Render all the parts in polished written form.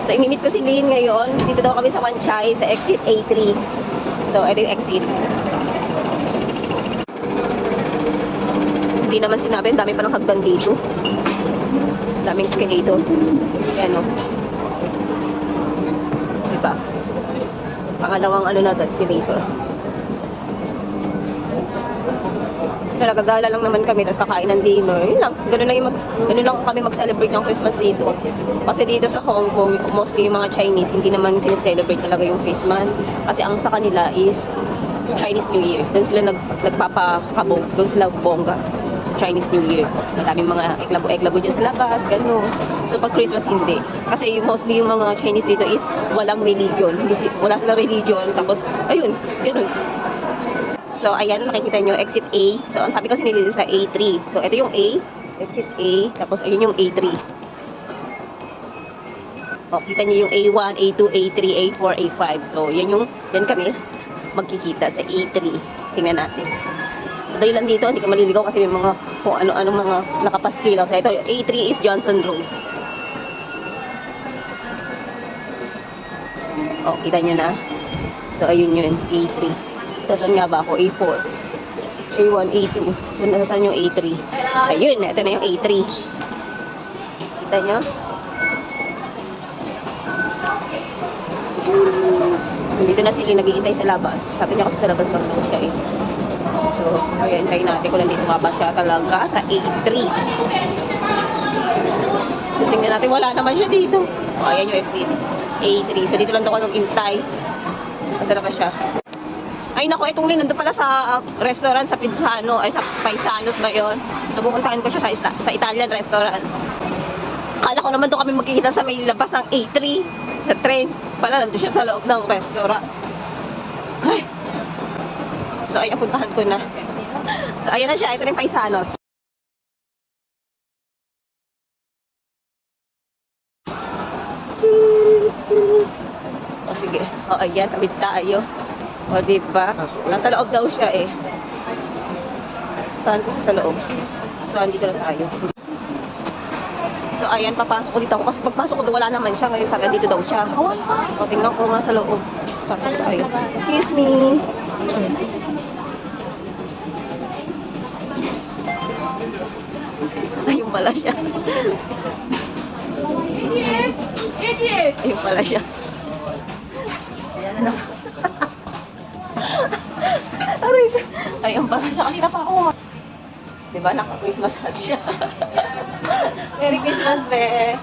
So, imimit ko si Lynn ngayon. Dito daw kami sa Wanchay, sa exit A3. So, ito yung exit. Hindi naman sinabi, ang dami pa ng hagdan dito. Daming escalator. Yan, o. Diba? Pangalawang ano na to, escalator. So, nagagala lang naman kami, tapos kakain ng dinner. Yun lang. Ganun lang kami mag-celebrate ng Christmas dito. Kasi dito sa Hong Kong, mostly yung mga Chinese, hindi naman sineselebrate talaga yung Christmas. Kasi ang sa kanila is Chinese New Year. Doon sila nagpapakabog. Doon sila bongga sa Chinese New Year. Maraming mga eklabo dyan sa labas, gano'n. So, pag Christmas, hindi. Kasi mostly yung mga Chinese dito is walang religion. Wala silang religion. Tapos, ayun, gano'n. So, ayan, nakikita nyo, exit A. So, ang sabi kasi nila sa A3. So, ito yung A, exit A, tapos ayun yung A3. O, kita nyo yung A1, A2, A3, A4, A5. So, yan kami magkikita sa A3. Tingnan natin. Dahil lang dito, hindi ka maliligaw kasi may mga, kung ano-ano mga nakapaskilaw. So, ito, A3 is Johnson Road. O, kita nyo na. So, ayun yun, A3. So, saan nga ba ako? A4. A1, A2. So, nasaan yung A3? Ayun, ito na yung A3. Kita nyo? Dito na sila nag-iintay sa labas. Sabi niya kasi sa labas lang daw siya eh. So, ayan, kayo natin kung nandito nga ba siya talaga sa A3. So, tingnan natin, wala naman siya dito. O, ayan yung exit. A3. So, dito lang daw ako nag-intay. Masarap pa siya. Ay nako, itong Lynn, nandun pala sa restaurant sa Pizzano, ay sa Paisanos ba yun? So pupuntahan ko siya sa Italian restaurant. Akala ko naman doon kami magkikita sa may labas ng A3 sa train. Pala nandun siya sa loob ng restaurant. Ay. So ayan, puntahan ko na. So ayan na siya, ito na yung Paisanos. O sige, o ayan, tawid tayo. O, diba? Nasa loob daw siya eh. Saan ko siya sa loob? So, andito na tayo. So, ayan, papasok ko dito ako. Kasi pagpasok ko doon, wala naman siya. Ngayon, sabi, dito daw siya. So, tingnan ko nga sa loob. Pasok tayo. Excuse me. Ayun pala siya. Excuse me. Ayun pala siya. Ayan na. Ayun pala siya. Kanina pa ako. Diba? Naka-Christmas hat siya. Merry Christmas, be.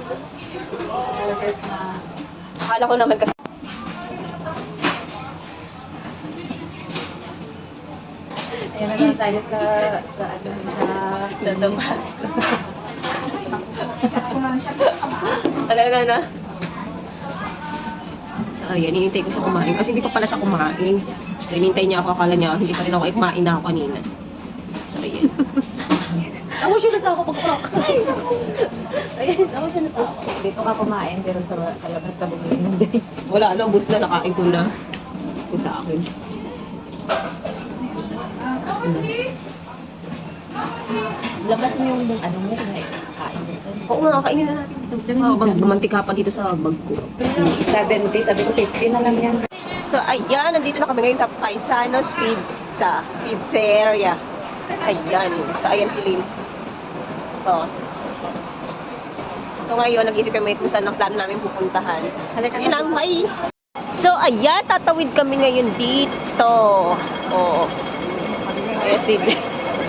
Merry Christmas. Akala ko naman kasi. Ayan na lang tayo sa Damas. Talaga na. So, ayan, hinintay ko siya kumain. Kasi hindi pa pala siya kumain. So, hinintay niya ako. Akala niya, hindi pa rin ako. Kumain na ako kanina. So, ayan. Ako siya natawa pag-talk. Ayan, ako siya natawa. Dito ka kumain, pero sa labas ka bumili ng drinks. Wala, ano, bus na. Nakain ko na. Ito sa akin. Labas mo yung ano mo, kain dito. Oo nga, kainin na natin dito. Gumantika pa dito sa bag ko. 70, sabi ko 50 na lang yan. So, ayan, nandito na kami ngayon sa Paisanos Pizzeria. Ayan. So, ayan si Lynn. Oh. So, ngayon, nag-isip kami kung saan ang plano namin pupuntahan. Yun ang may. So, ayan, tatawid kami ngayon dito. Oo. Ayan si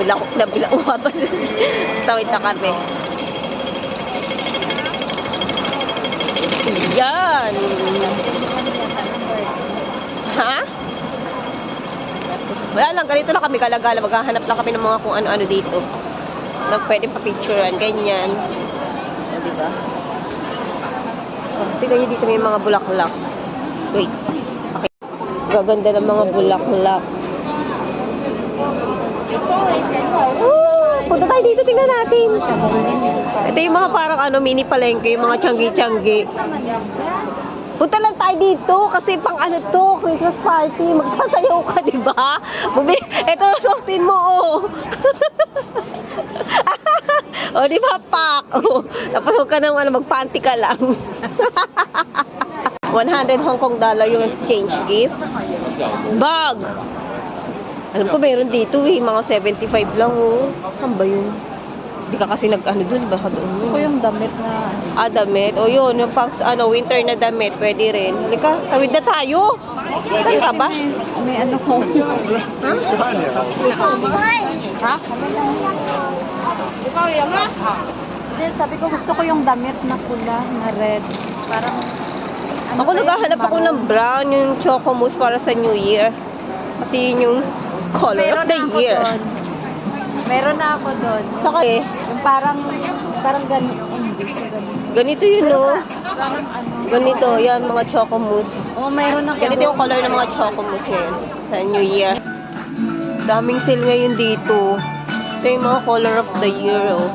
nabila umabas. Tawid na kami. Ayan. Ha? Wala lang, ganito lang kami galagala. Maghahanap lang kami ng mga kung ano-ano dito na pwede pa-picturean, ganyan. O, diba? O, tignan nyo dito may mga bulaklak. Wait. Okay. Gaganda ng mga bulaklak. Punta tayo dito, tingnan natin. Ito yung mga parang ano, mini palengke, yung mga tiyanggi-tiyanggi. Punta lang tayo dito kasi pang ano to, Christmas party. Magsasayaw ka, di ba? Ito, suotin mo, oh. O, di ba, pak? Oh. Tapos huwag ka nang ano, magpanty ka lang. 100 Hong Kong dollar yung exchange gift. Bag! Alam ko meron dito eh, mga 75 lang oh. Saan ba yun? Hindi ka kasi nag-ano dun, baka doon. Ito yung damit na... Damit. O yun, yung pang winter na damit, pwede rin. Halika, tawid na tayo. Saan ka ba? May ano ko. Ha? Hindi, sabi ko gusto ko yung damit na pula, na red. Parang... Ako naghahanap ako ng brown, yung choco mousse para sa New Year. Kasi yun yung color of the year. Meron na ako doon. Saka eh, Yung parang ganito. Hindi siya ganito. ganito yun no. Parang ano. Ganito, yan, mga choco mousse. Oh, meron na Ganito yung color ng mga choco mousse ngayon sa New Year. Daming sale ngayon dito. Ito yung mga color of the year, oh.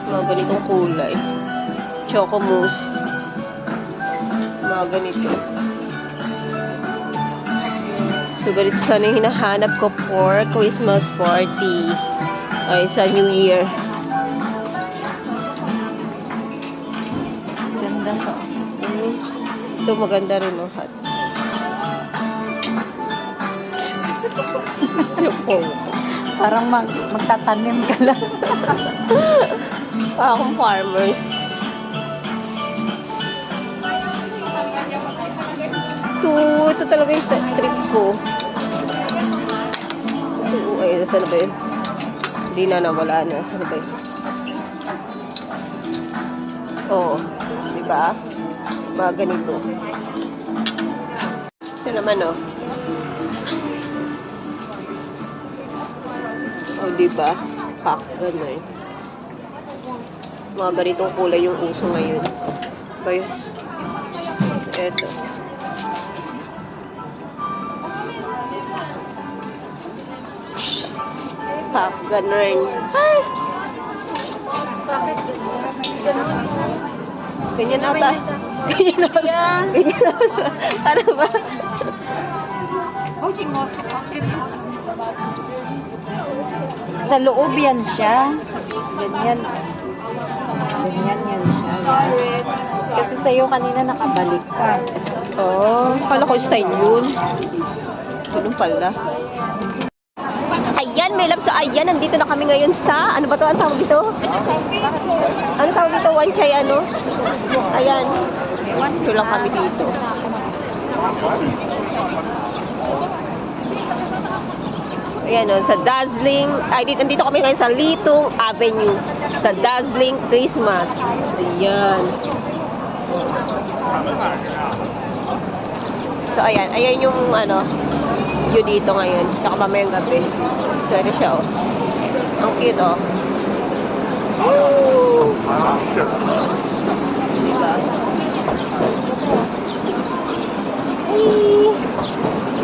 Mga ganitong kulay. Choco mousse. Mga ganito. So, ganito sana yung hinahanap ko for Christmas party. Ay, sa New Year. Ganda to. Ito maganda rin, oh. Hat. Parang magtatanim ka lang. Akong farmers. Ito talaga yung trip ko. Ito, ay, saan ba yun? Hindi na nawala na. Saan ba yun? Oo. Diba? Mga ganito. Ito naman, oh. Oh, diba? Pack, gano'n. Mga ganitong kulay yung uso ngayon. Ba yun? Eto. Pack, gano'n. Ay! Ganyan ata. Ganyan ata. Ganyan ata. Ano ba? Sa loob yan siya. Ganyan. Ganyan yan siya. Kasi sa'yo kanina nakabalik ka. Oh, kala ko style yun. Ganun pala. Ayan, may love. So, ayan, nandito na kami ngayon sa, ano ba to? Ang tawag dito? Ano tawag dito? One chai, ano? Ayan. Ito lang kami dito. Ayan, oh, sa Dazzling. Ay, nandito kami ngayon sa Litong Avenue. Sa Dazzling Christmas. Ayan. So, ayan. Ayan yung, ano, view dito ngayon. Tsaka mamayang gabi. So, ito siya, oh. Ang cute, oh. Woo! Diba? Hey!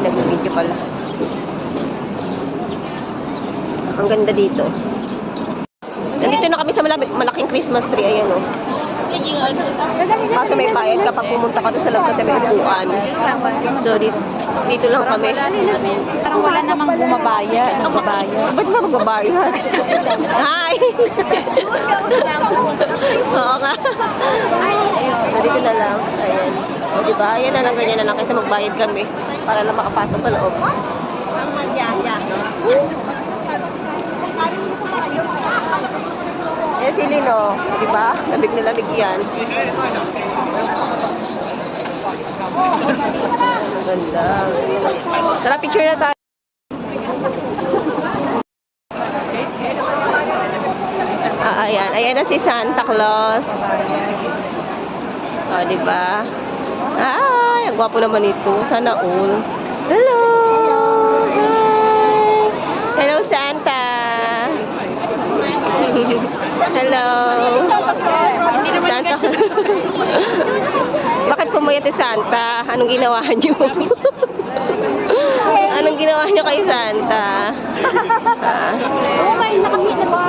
Nag-video pala. Ang ganda dito. Nandito na kami sa malaking Christmas tree. Ayan, oh. Kaso may bayad kapag pumunta ka doon sa loob kasi may upuan. So, dito lang kami. Parang wala namang bumabaya. Nagbabayad. Ba't ba magbabayad? Hi! Oo nga. So, dito na lang. Ayan. O, diba? Ayan na lang, ganyan na lang. Kasi magbayad kami para lang makapasok sa loob. Ayan si Lino. Diba? Lamig na lamig yan. Ang ganda. Tara, picture na tayo. Ayan. Ayan na si Santa Claus. O, diba? Ay, ang gwapo naman ito. Sana all. Hello! Hi! Hello, Santa! Hello! Santa. Bakit pumayat si Santa? Anong ginawa niyo? Anong ginawa niyo kay Santa? Oh my, nakakita ba?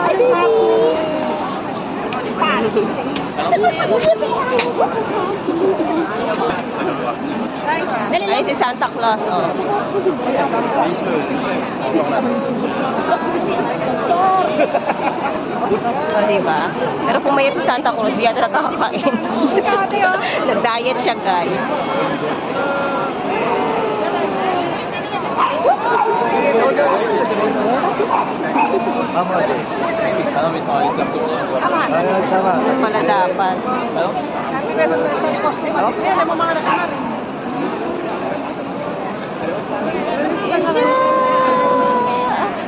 Ay, si Santa Claus, oh. O, diba? Pero pumayat si Santa Claus, di yata nakakakain. Nag-diet siya, guys. Ano pala dapat?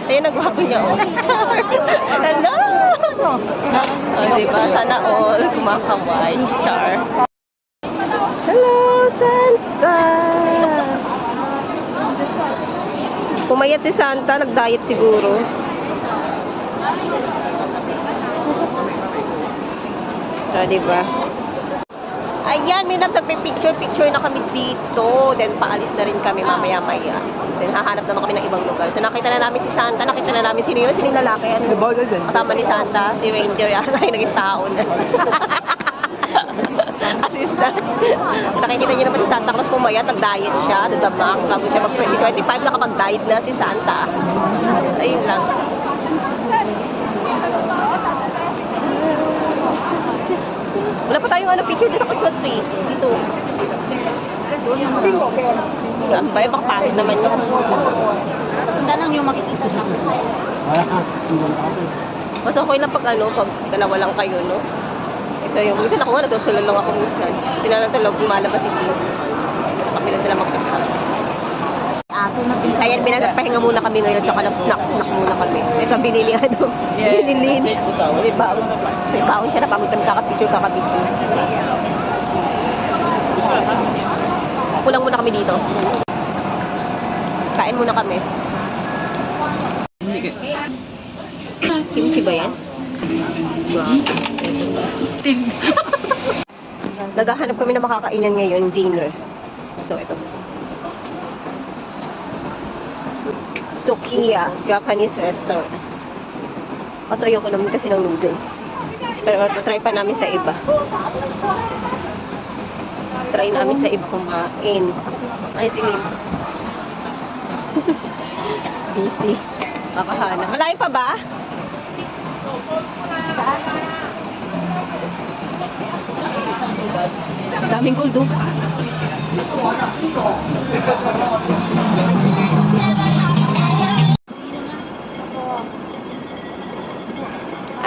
Ayun, nagwapo niya, oh. Hello! O, diba? Sana all kumakaway. Char. Hello, Santa! Pumayat si Santa, nag-diet siguro. O, diba? Ayan, may nagpipicture-picture na kami dito. Then, paalis na rin kami mamaya-maya. Then, hahanap naman kami ng ibang lugar. So, nakita na namin si Santa. Nakita na namin sino yun? Sino yung lalaki? Ano? Kasama ni Santa, si Ranger. Yata yung naging tao na. Assistant. Nakikita niyo naman si Santa Claus pumayat. Nag-diet siya to the max. Bago siya mag-2025, nakapag-diet na si Santa. So, ayun lang. Wala pa tayong picture dito sa Christmas tree. Dito. Sabay, baka pangit naman yun. Saan ang yung makikita sa akin? Mas okay lang pag pag dalawa lang kayo, no? So, yung minsan ako nga, natusulol lang ako minsan. Tinatulog, lumalabas si Kim. Bakit na sila magkasal. Aso na din. Ayan, pahinga muna kami ngayon, tsaka snack muna kami. Ito, binili binili. May baon siya, napagod kami kakapicture. Kulang muna kami dito. Kain muna kami. Kimchi ba yan? Naghahanap kami na makakainan ngayon, dinner. So, ito. Sukiya, Japanese restaurant. Kaso ayoko naman kasi ng noodles. Pero try pa namin sa iba. Try namin sa iba kumain. Ay, sige. Busy. Makahanap. Malayo pa ba? Daming gold, oh.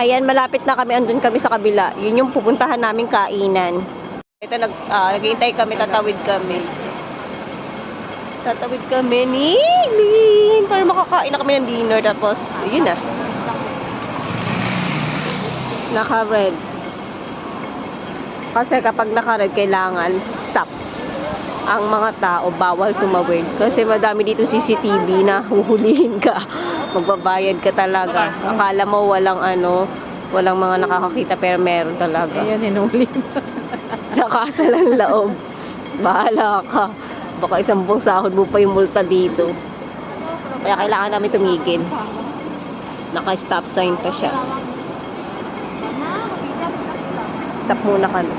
Ayan, malapit na kami. Andun kami sa kabila. Yun yung pupuntahan naming kainan. Ito, naghihintay kami. Tatawid kami ni Lynn para makakain na kami ng dinner. Tapos, yun na. Naka-red. Kasi kapag naka-red, kailangan stop. Ang mga tao, bawal tumawid. Kasi madami dito CCTV na huhulihin ka. Magbabayad ka talaga. Akala mo walang walang mga nakakakita pero meron talaga. Ayan, hinuli. Nakasalang loob. Bahala ka. Baka isang buong sahod mo pa yung multa dito. Kaya kailangan namin tumigil. Naka-stop sign pa siya. Stop muna kami.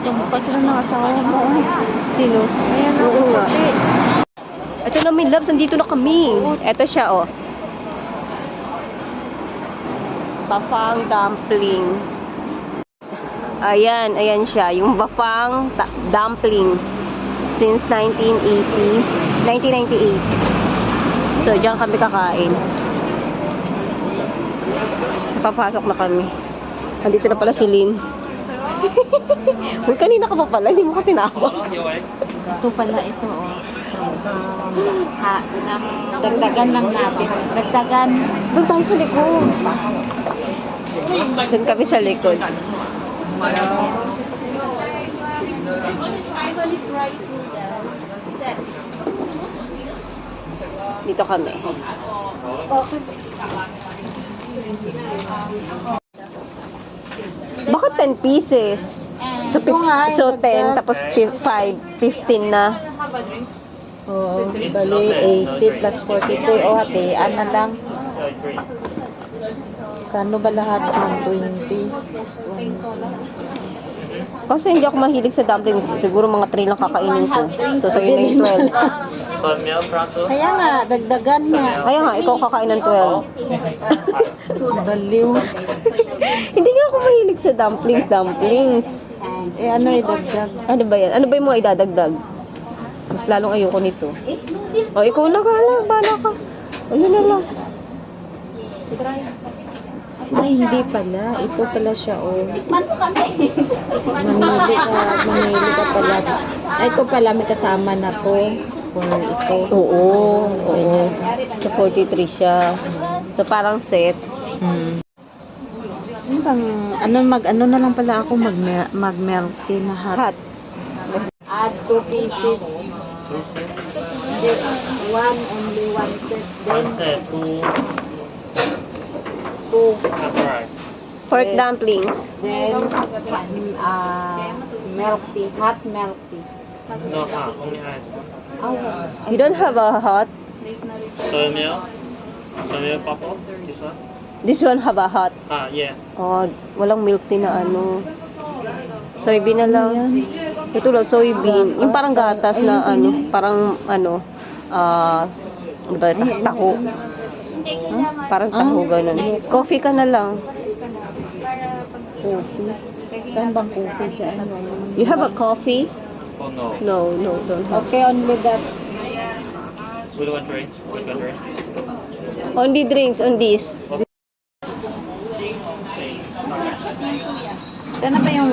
Kamukha sila ng asawa mo. Sino? Ayan, Oo nga. Ito na, my loves, nandito na kami. Ito siya, oh. Bafang dumpling. Ayan siya. Yung bafang dumpling since 1998. So, diyan kami kakain. So, papasok na kami. Nandito na pala si Lynn. Uy, kanina ka pa pala, hindi mo ko tinawag. Ito pala ito, oh. Dagdagan lang natin. Dagdagan. Doon tayo sa likod. Doon kami sa likod. Dito kami. Bakit 10 pieces? So, so 10, tapos 5, 15 na. Oo, bali 80 plus 42. O, hatiin na lang. Kano ba lahat ng 20? Kasi hindi ako mahilig sa dumplings. Siguro mga 3 lang kakainin ko. So, sa'yo na yung 12. Kaya nga, dagdagan nga. Kaya nga, ikaw kakain ng 12. Baliw. Hindi nga ako mahilig sa dumplings. Eh ano idagdag? Ano ba yan? Ano ba yung mga idadagdag? Mas lalong ayoko nito. O, ikaw na ka lang. Bala ka. Ayun na lang. Ay, hindi pala. Ito pala siya, oh. Mamili ka pala. Ay, ito pala, may kasama na to. For ito. Oo. So, 43 siya. So, parang set. Ano bang, ano na lang pala ako mag-melty na hot. Hot. Add 2 pieces. Only one set. Then, two. Pork Yes. dumplings. Then, melty. Hot melty. No hot, only ice. Oh, You don't have a hot? Soy milk? Soy milk bubble? This one? This one have a hot. Yeah. Oh, walang milk tea na ano. Soybean na lang. Ito lang, soybean. Yung parang gatas na ano, parang ano, ano ba, tako. Parang tako ganun. Coffee ka na lang. coffee. Saan bang coffee dyan? You have a coffee? Oh no. No, don't have. Okay, only that. We don't want drinks. We don't want drinks. Only drinks on this. Sana ba yung...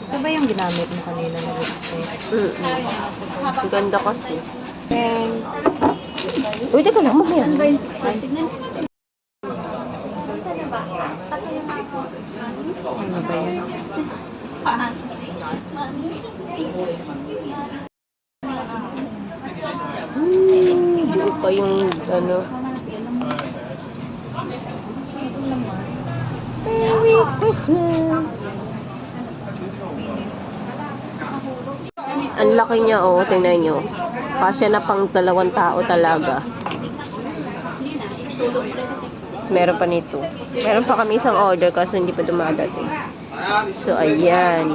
Ito ba yung ginamit mo kanina na lipstick? Ang ganda kasi. And... Uy, teka lang, mamaya. Ano ba yun? Buo pa yung ano. Merry Christmas! Ang laki niya, oh. Tingnan nyo. Kasya na pang 2 tao talaga. Meron pa nito. Meron pa kami isang order kasi hindi pa dumadating. So, ayan.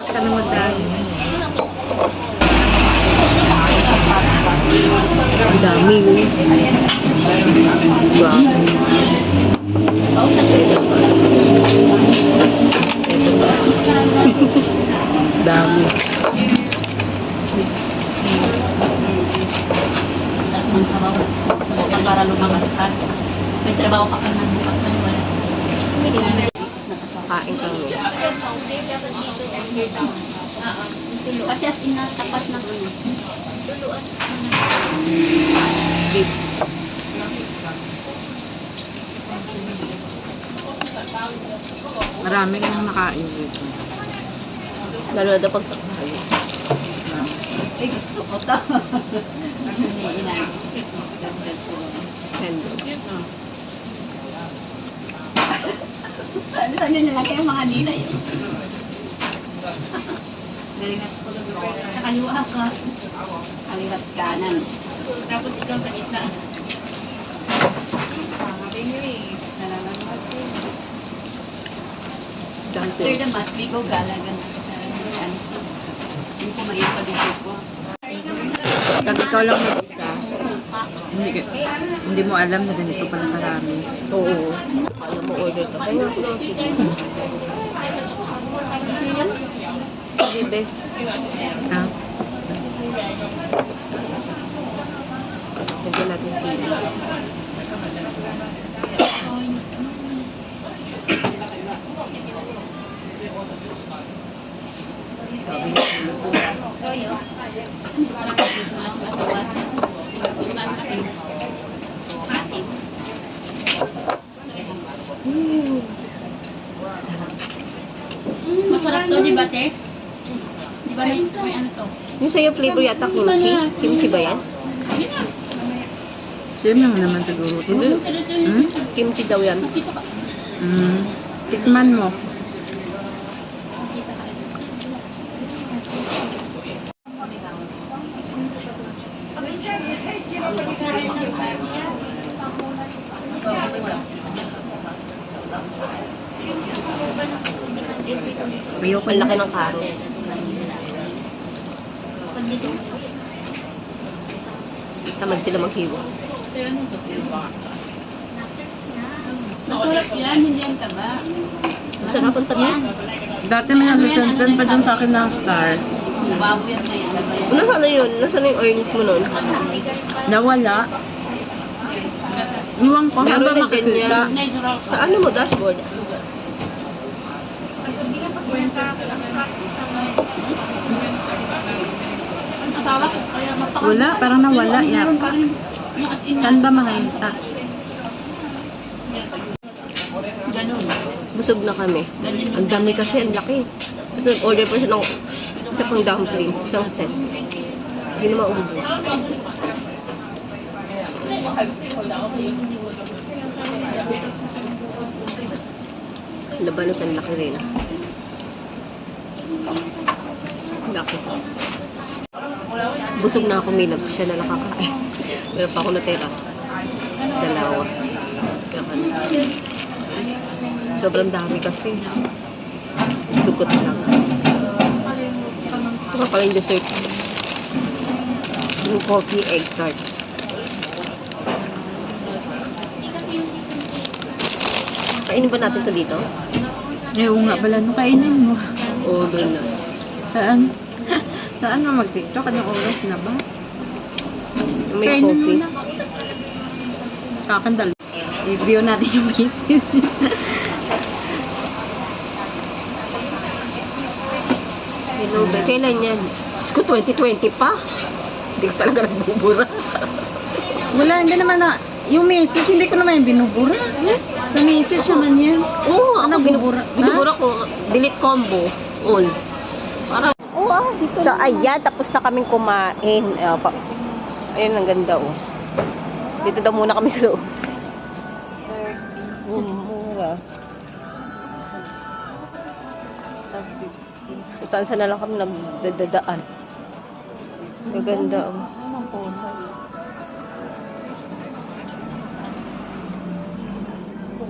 Sana mo dahil. Ang dami, oh. Wow. Dami. Para lumangat ka. May trabaho ka pa nagbukas na wala. Kain kami. Kasi as in tapat ng ano. Beef. Marami nang nakain dito. Lalo na pag tayo. Ay, gusto ko to. Iniinay. Saan nyo lang kayo mga nila yun? Galing na sa sa kaliwa ka. Kaliwat kanan. Tapos ikaw sa gitna. Sabi nyo eh. Nalalamat ko. After the mass, we go galagan. Hindi ko maipa dito ko. Pag ikaw lang mag-isa, hindi mo alam na ganito pala karami. Oo. Alam mo order ka. Kaya ako lang sige. Sige, be. Ah, Lagyan natin sila. Masarap to, di ba, te? Di ba may ano to? Yung sa'yo flavor yata kimchi? Kimchi ba yan? same lang naman siguro. Hindi. Kimchi daw yan. Tikman mo. Ayoko Ang laki na. ng carrot. Tamad sila maghiwa. Masarap yan, hindi yan taba. Masarap ang tamis. Dati may nag-send pa dyan sa akin ng star. Bago yan na yan. Nasaan na yun? Nasaan na yung orange mo nun? Nawala. Iwan ko Meron habang na dyan makikita. yan. Sa ano mo, dashboard? Ang asawa ko, kaya mapaka- Wala, parang nawala. Meron Yan. pa rin. Yung as in Saan ba makikita? ganun. Busog na kami. Ang dami kasi, ang laki. Tapos nag-order pa siya ng isa pang dumplings, isang set. Hindi na maubos. Labanos ang laki rin. Laki. Busog na ako, Milabs. Siya na nakakain. Meron pa ako natira. Dalawa. Kaya na. Sobrang dami kasi. Sugot lang. Ito pa pala yung dessert. Yung coffee egg tart. Kainin ba natin to dito? Oo nga pala, no, kainin mo. Oo, doon na. Saan? Saan mo mag-tiktok? Anong oras na ba? May Kainin coffee. mo na. Kakandal. Review natin yung misis. Hello, ba? Kailan yan? Diyos ko, 2020 pa. Hindi ko talaga nagbubura. Wala, hindi naman na. Yung message, hindi ko naman yung binubura. Sa message naman yan. Oo, ako Ano, binubura? binubura ko. Delete combo. All. Parang, Dito so, ayan, tapos na kaming kumain. Ayan, ang ganda, oh. Dito daw muna kami sa loob. Mura. Kung saan na lang kami nagdadaan. Maganda, oh.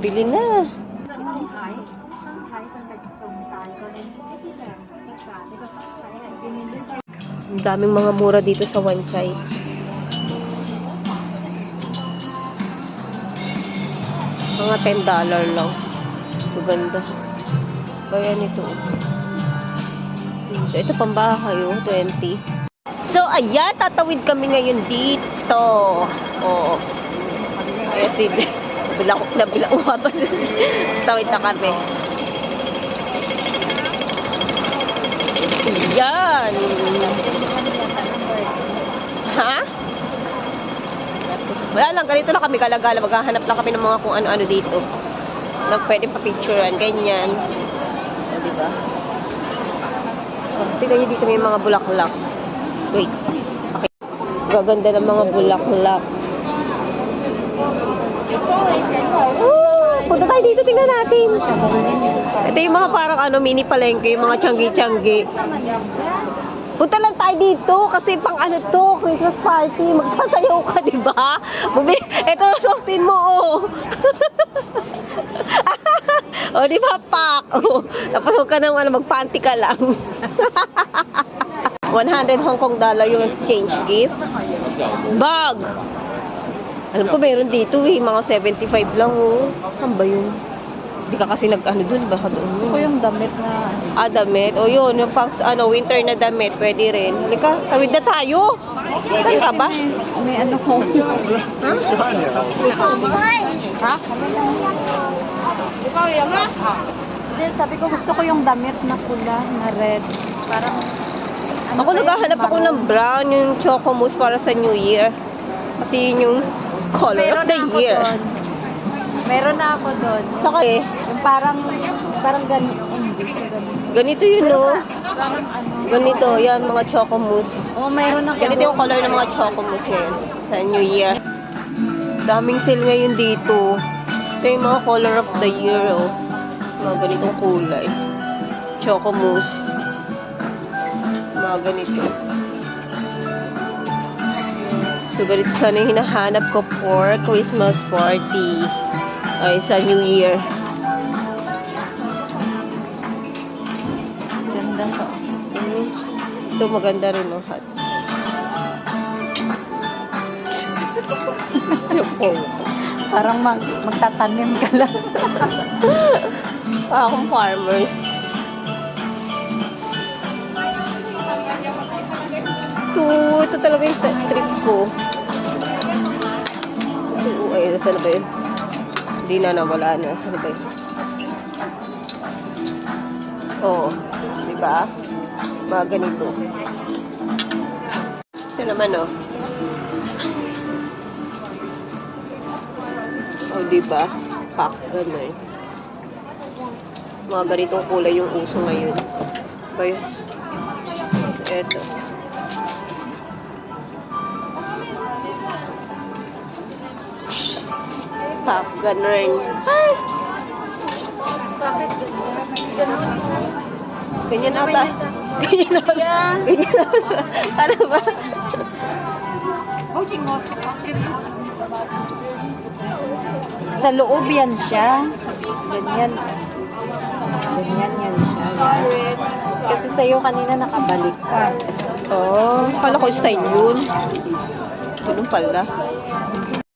Bili na. Ang daming mga mura dito sa Wan Chai. Mga $10 lang. Maganda. Kaya nito. So, ito pambahay, oh, 20. So, ayan, tatawid kami ngayon dito. Oo. Ayan, si nabila ko pa. Tawid na kami. Ayan. Ha? Wala lang, ganito lang kami galagala. Maghahanap lang kami ng mga kung ano-ano dito. Na pwede pa-picturean, ganyan. O, diba? Tignan nyo dito may mga bulaklak. Wait. Okay. Gaganda ng mga bulaklak. Punta tayo dito, tingnan natin. Ito yung mga parang mini palengke, yung mga tiyanggi-tiyanggi. Punta lang tayo dito kasi pang to, Christmas party. Magsasayaw ka, di ba? Ito, suotin mo, oh. O, di ba, pak? Oh. Tapos huwag ka nang magpanty ka lang. 100 Hong Kong dollar yung exchange gift. Bag! Alam ko, meron dito mga 75 lang, oh. Saan ba yun? Hindi ka kasi dun, baka doon. Ito yung damit na... Damit. O yun, yung pang, winter na damit, pwede rin. Halika, tawid na tayo. Saan ka ba? May ano ko. Ha? Ha? Ikaw, yan ha? Hindi, sabi ko gusto ko yung damit na pula, na red. Parang... Ako naghahanap ako ng brown, yung choco mousse para sa New Year. Kasi yun yung color of the year. Meron na ako doon. Saka Yung parang ganito. ganito yun, no? Parang ano. Ganito, yan, mga choco mousse. Oh, meron na Ganito yung color ng mga choco mousse ngayon sa New Year. Daming sale ngayon dito. Ito yung mga color of the year, oh. Mga ganitong kulay. Choco mousse. Mga ganito. So, ganito sana yung hinahanap ko for Christmas party. Ay, sa New Year. ganda to. Ito maganda rin, no? Hat. Parang magtatanim ka lang. Akong farmers. Ito talaga yung trip ko. Ito, ay, saan na ba yun? Hindi na nawala na. Saan na ba yun? Oo. Diba? Mga ganito. Ito naman, oh. Oh, diba? Pack, gano'n. Mga ganitong kulay yung uso ngayon. Ba yun? Eto. Pack, gano'n. Ay! Bakit gano'n? Ganyan ata. Ganyan ata. Ganyan ata. Ano ba? Sa loob yan siya. Ganyan. Ganyan yan siya. Yan. Kasi sa'yo kanina nakabalik ka. Oh, kala ko style yun. Ganun pala.